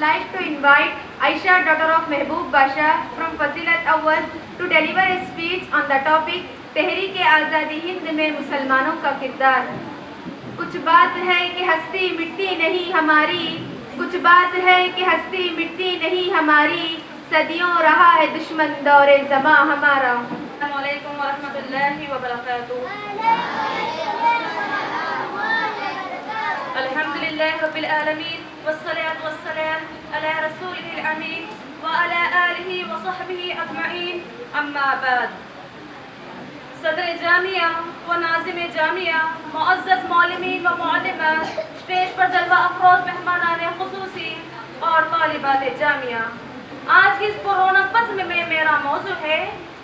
like to invite Aisha, daughter of Mehboob Basha from Fazilat Awwal, to deliver a speech on the topic तहरीक आज़ादी हिंद में मुसलमानों का किरदार। कुछ बात है कि हस्ती मिटती नहीं हमारी, कुछ बात है कि हस्ती मिटती नहीं हमारी, सदियों रहा है दुश्मन दौरे ज़मां हमारा। अस्सलामु अलैकुम व रहमतुल्लाहि व बरकातुहू। अल्हम्दुलिल्लाहि रब्बिल आलमीन वस्सलातु वस्सलाम अला रसूलिहिल अमीन व अला आलिहि व सहबिहि अजमईन, अम्मा बाद। सदर जामिया व नाज़िम जामिया, मुअज़्ज़ज़ मौलमीन व मुअल्लिमात, स्टेज पर जलवा अफरोज़ मेहमानान ख़ुसूसी और तालिबात जामिया, आज की इस पुरौनक बज़्म में मेरा मौज़ू है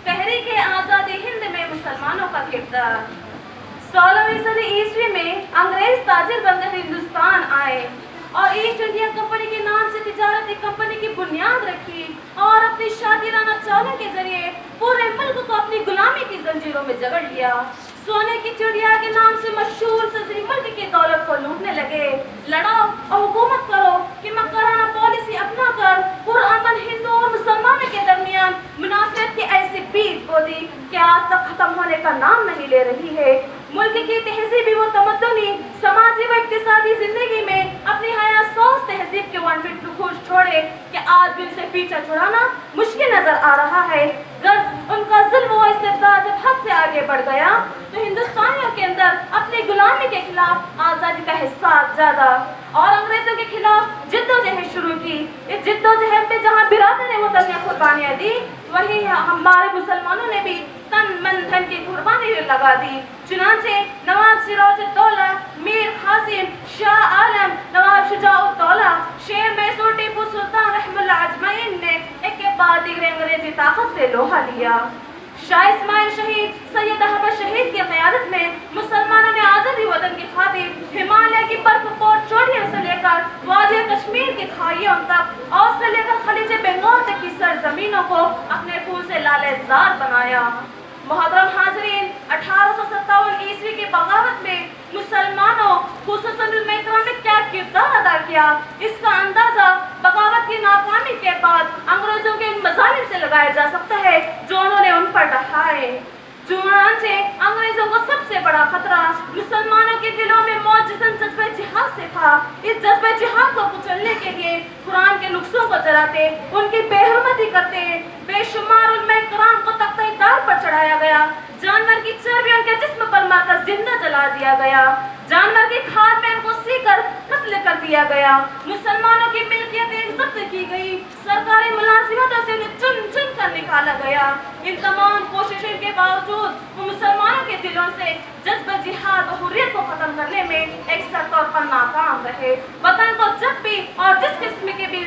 तहरीक आज़ादी हिंद में मुसलमानों का किरदार। 16वीं सदी ईस्वी में अंग्रेज ताजिर बनकर हिंदुस्तान आए और ईस्ट इंडिया कंपनी के नाम से तिजारती कंपनी की बुनियाद रखी और अपनी शातिराना चालों के जरिए पूरे मुल्क को अपनी गुलामी की जंजीरों में जकड़ लिया। सोने की चिड़िया के नाम से मशहूर सजरी मुल्क की दौलत को लूटने लगे। लड़ाओ और हुकूमत करो कि मकराना पॉलिसी अपना कर पुरअमन हिंदू और मुसलमानों के दरमियान मुनाफियत की ऐसी बीज बोदी कि आज तक खत्म होने का नाम नहीं ले रही है। मुल्क की तहजीबी व तमद्दुनी समाजी व इक्तिसादी जिंदगी में अपनी हयासोस तहजीब के वानविट नुखूश छोड़े कि आज भी उनसे पीछा छुड़ाना मुश्किल नजर आ रहा है। उनका जुल्म व इस्तिबदाद जब हद से आगे बढ़ गया तो हिंदुस्तानियों के अंदर अपनी गुलामी के खिलाफ आज़ादी का हिसास ज्यादा और अंग्रेजों के खिलाफ जिद्दोजहद शुरू की। इस जिद्दोजहद में जहाँ बिरादर ने मुतल्लिक़ कुर्बानियाँ दी, वहीं हमारे मुसलमानों ने भी तन मन धन की कुर्बानी लगा दी। चुनांचे नवाब सिराजुद्दौला, मीर कासिम, शाह आलम, नवाब शुजाउद्दौला, शेर मैसूर टीपू सुल्तान रहमुल्लाह अजमईन ने एक के बाद एक अंग्रेजी ताकत से लोहा लिया। शाह इस्माइल शहीद, सैयद अहमद शहीद की क़यादत में मुसलमानों ने आज़ादी वतन की खातिर हिमालय की बर्फ़पोर चोटियों से लेकर वादी कश्मीर की खाइयों तक और से लेकर खलीज बंगाल तक की सरजमीनों को अपने खून से लालेज़ार बनाया। मोहतरम हाज़रीन, 1857 ईस्वी की बगावत में मुसलमानों खुसूसन उलमा इकराम ने क्या किरदार अदा किया, इसका अंदाजा बगावत की नाकामी के बाद अंग्रेजों के मज़ालिम से लगाया जा सकता है जो उन्होंने उन पर ढहाए। चुनांचे अंग्रेजों को सबसे बड़ा खतरा मुसलमानों के दिलों में मौजूदा जज्बे जिहाद से था। इस जज्बे जिहाद को कुचलने के लिए कुरान के नुक्सों को जलाते, उनकी बेहुरमती करते बेशुमार उलमा इकराम को तख्ते-ए-तार पर चढ़ाया गया। जानवर की चर्बी उनके जिस्म पर मारकर जिंदा जला दिया गया। जानवर की खाल में उनको सीकर कत्ल कर दिया गया। मुसलमानों की मिल्कियतें जब्त की गई। सरकारी मुलाजिमतों से उन्हें चुन चुन कर निकाला गया। इन तमाम कोशिशों के बावजूद वो मुसलमानों के दिलों से जज्बा जिहाद और हुर्रियत को खत्म करने में एकसर तौर पर नाकाम रहे। वतन को जब भी और जिस किस्म की भी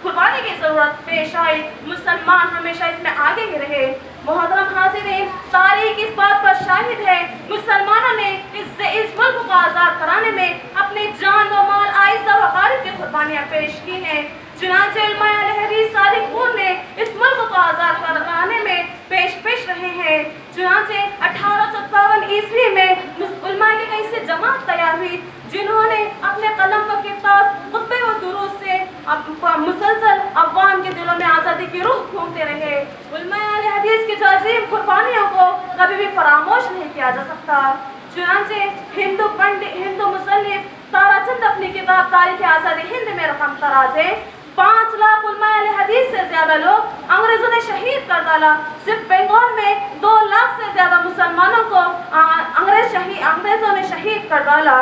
कुर्बानी की जरूरत पेश आई, मुसलमान हमेशा इसमें आगे ही रहे। मोहतरम हाज़िरीन, तारीख इस बात पर शाहिद है मुसलमानों ने इस मुल्क को आज़ाद कराने में अपनी जान व माल आइज़ा व ग़ारिब की कुर्बानियाँ पेश की हैं। चुनांचे उलमा अहले हदीस सादिक़ून ने इस मुल्क को आज़ाद कराने में पेश रहे हैं। चुनांचे 1857 ईस्वी में उलमा की कई से जमात तैयार हुई जिन्होंने अपने कलम व किताब खुतबे व दुरूद से मुसलसल अवाम के दिलों में आज़ादी की रूह फूंकते रहे। उलमा अहले हदीस की अजीम कुर्बानियों को कभी भी फरामोश नहीं किया जा सकता। चुनांचे हिंदू मुसन्निफ ताराचंद अपनी किताब तारीख़ आज़ादी हिंद में रकम तराज है 5 लाख उलमा अहले हदीस से ज्यादा लोग अंग्रेजों ने शहीद कर डाला। सिर्फ बंगाल में 2 लाख से ज्यादा मुसलमानों को अंग्रेजों ने शहीद कर डाला।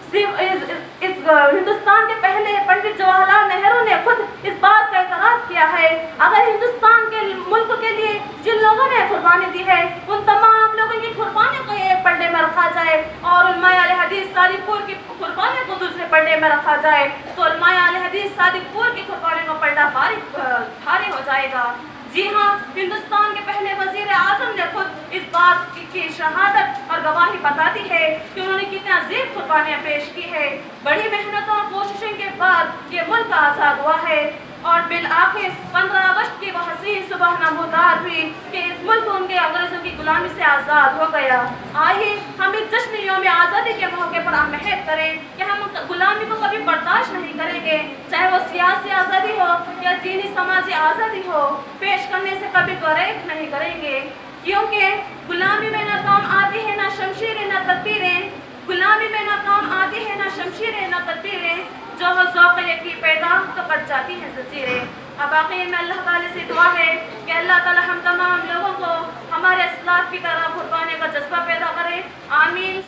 इस हिंदुस्तान के पहले पंडित जवाहरलाल नेहरू ने खुद इस बात का इकरार किया है, अगर हिंदुस्तान के मुल्क के लिए जिन लोगों ने कुर्बानी दी है उन तमाम लोगों की कुर्बानियों को एक पलड़े में रखा जाए और उलमा अहले हदीस सादिक़ून की कुर्बानियों को दूसरे पलड़े में रखा जाए तो उलमा अहले हदीस सादिक़ून की कुर्बानियों का पलड़ा भारी हो जाएगा। जी हाँ, हिंदुस्तान के पहले वजीर आजम ने खुद इस बात की शहादत और गवाही बताती है कि उन्होंने कितनी अजीम कुर्बानियाँ पेश की है। बड़ी मेहनतों और कोशिशों के बाद ये मुल्क आज़ाद हुआ है और बिल आखिर 15 अगस्त की वह हसीन सुबह नमूदार हुई कि इस मुल्क को उनके अंग्रेजों की غلامی سے آزاد ہو گیا۔ آئیے ہم اس جشن یوم آزادی کے موقع پر عہد کریں کہ ہم غلامی کو کبھی برداشت نہیں کریں گے، چاہے وہ سیاسی آزادی ہو یا دینی سماجی آزادی ہو، پیش کرنے سے کبھی گریز نہیں کریں گے، کیونکہ غلامی میں نہ کام آتی ہے نہ شمشیریں نہ تدبیریں، غلامی میں نہ کام آتی ہے نہ شمشیریں نہ تدبیریں، جو ہو ذوق یکی پیدا تو کٹ جاتی ہیں زنجیریں۔ اب آخر میں اللہ تعالی سے دعا ہے کہ اللہ تعالی ہم تمام لوگوں کو ہمارے اسلاف کی طرح قربانی کا جذبہ پیدا کرے، آمین۔